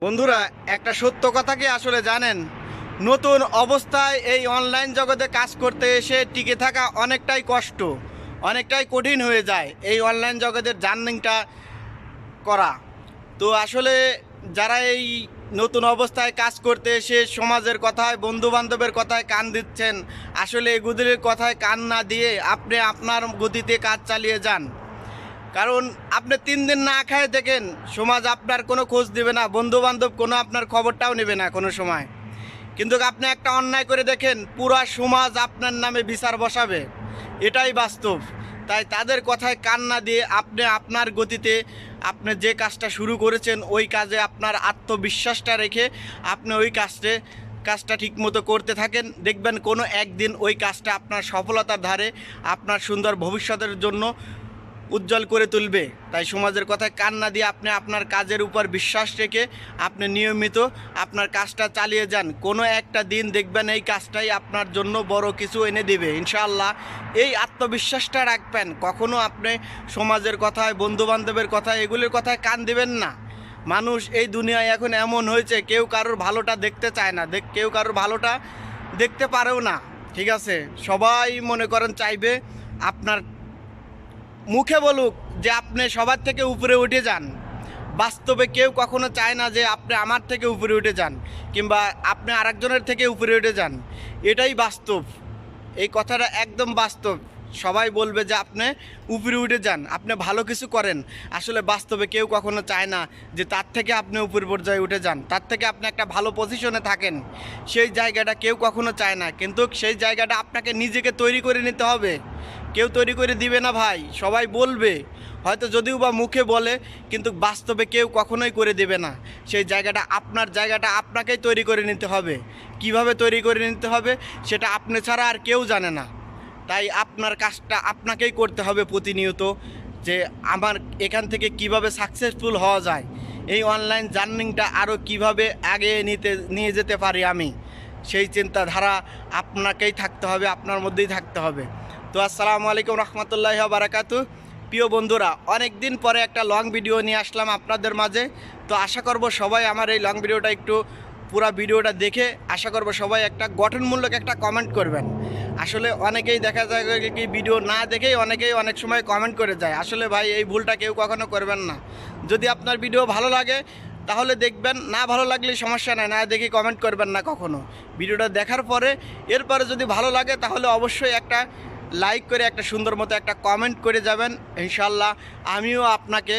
বন্ধুরা, একটা সত্য কথা কি আসলে জানেন? নতুন অবস্থায় এই অনলাইন জগতে কাজ করতে এসে টিকে থাকা অনেকটাই কষ্ট, অনেকটাই কঠিন হয়ে যায় এই অনলাইন জগতের জার্নিংটা করা। তো আসলে যারা এই নতুন অবস্থায় কাজ করতে এসে সমাজের কথায়, বন্ধু বান্ধবের কথায় কান দিচ্ছেন, আসলে এগুলির কথায় কান না দিয়ে আপনি আপনার গতিতে কাজ চালিয়ে যান। কারণ আপনি 3 দিন না খায় দেখেন, সমাজ আপনার কোনো খোঁজ দেবে না, বন্ধু বান্ধব কোনো আপনার খবরটাও নেবে না কোনো সময়। কিন্তু আপনি একটা অন্যায় করে দেখেন, পুরা সমাজ আপনার নামে বিচার বসাবে, এটাই বাস্তব। তাই তাদের কথায় কান না দিয়ে আপনি আপনার গতিতে আপনি যে কাজটা শুরু করেছেন ওই কাজে আপনার আত্মবিশ্বাসটা রেখে আপনি ওই কাজটা ঠিকমতো করতে থাকেন, দেখবেন কোনো একদিন ওই কাজটা আপনার সফলতার ধারে, আপনার সুন্দর ভবিষ্যতের জন্য উজ্জ্বল করে তুলবে। তাই সমাজের কথায় কান না দিয়ে আপনি আপনার কাজের উপর বিশ্বাস রেখে আপনি নিয়মিত আপনার কাজটা চালিয়ে যান। কোনো একটা দিন দেখবেন এই কাজটাই আপনার জন্য বড় কিছু এনে দেবে ইনশাআল্লাহ। এই আত্মবিশ্বাসটা রাখবেন, কখনো আপনি সমাজের কথায়, বন্ধুবান্ধবের কথায়, এগুলির কথায় কান দেবেন না। মানুষ এই দুনিয়ায় এখন এমন হয়েছে, কেউ কারোর ভালোটা দেখতে চায় না, কেউ কারোর ভালোটা দেখতে পারেও না। ঠিক আছে, সবাই মনে করেন চাইবে আপনার মুখে বলুক যে আপনি সবার থেকে উপরে উঠে যান। বাস্তবে কেউ কখনো চায় না যে আপনি আমার থেকে উপরে উঠে যান কিংবা আপনি আরেকজনের থেকে উপরে উঠে যান। এটাই বাস্তব, এই কথাটা একদম বাস্তব। সবাই বলবে যে আপনি উপরে উঠে যান, আপনি ভালো কিছু করেন। আসলে বাস্তবে কেউ কখনো চায় না যে তার থেকে আপনি উপর পর্যায়ে উঠে যান, তার থেকে আপনি একটা ভালো পজিশনে থাকেন। সেই জায়গাটা কেউ কখনো চায় না, কিন্তু সেই জায়গাটা আপনাকে নিজেকে তৈরি করে নিতে হবে। কেউ তৈরি করে দিবে না ভাই, সবাই বলবে হয়তো, যদিও বা মুখে বলে, কিন্তু বাস্তবে কেউ কখনোই করে দেবে না। সেই জায়গাটা আপনাকেই তৈরি করে নিতে হবে। কিভাবে তৈরি করে নিতে হবে সেটা আপনি ছাড়া আর কেউ জানে না। তাই আপনার কাজটা আপনাকেই করতে হবে প্রতিনিয়ত, যে আমার এখান থেকে কিভাবে সাকসেসফুল হওয়া যায়, এই অনলাইন জার্নিংটা আরও কিভাবে আগে নিয়ে যেতে পারি আমি, সেই চিন্তাধারা আপনাকেই থাকতে হবে, আপনার মধ্যেই থাকতে হবে। তো আসসালামু আলাইকুম রহমতুল্লাহি ওয়া বারাকাতুহু। প্রিয় বন্ধুরা, অনেক দিন পরে একটা লং ভিডিও নিয়ে আসলাম আপনাদের মাঝে। তো আশা করব সবাই আমার এই লং ভিডিওটা একটু পুরো ভিডিওটা দেখে আশা করব সবাই একটা গঠনমূলক একটা কমেন্ট করবেন। আসলে অনেকেই দেখা যায় কি ভিডিও না দেখেই অনেকেই অনেক সময় কমেন্ট করে যায়। আসলে ভাই এই ভুলটা কেউ কখনো করবেন না। যদি আপনার ভিডিও ভালো লাগে তাহলে দেখবেন, না ভালো লাগলে সমস্যা নাই, না দেখে কমেন্ট করবেন না কখনো। ভিডিওটা দেখার পরে এরপরে যদি ভালো লাগে তাহলে অবশ্যই একটা লাইক করে একটা সুন্দর মতো একটা কমেন্ট করে যাবেন। ইনশাল্লাহ আমিও আপনাকে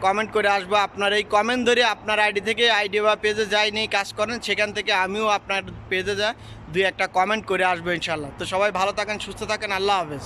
কমেন্ট করে আসবো। আপনার এই কমেন্ট ধরে আপনার আইডি থেকে আইডি বা পেজে যাইনি কাজ করেন, সেখান থেকে আমিও আপনার পেজে যা 2-1টা কমেন্ট করে আসবো ইনশাল্লাহ। তো সবাই ভালো থাকেন, সুস্থ থাকেন, আল্লাহ হাফেজ।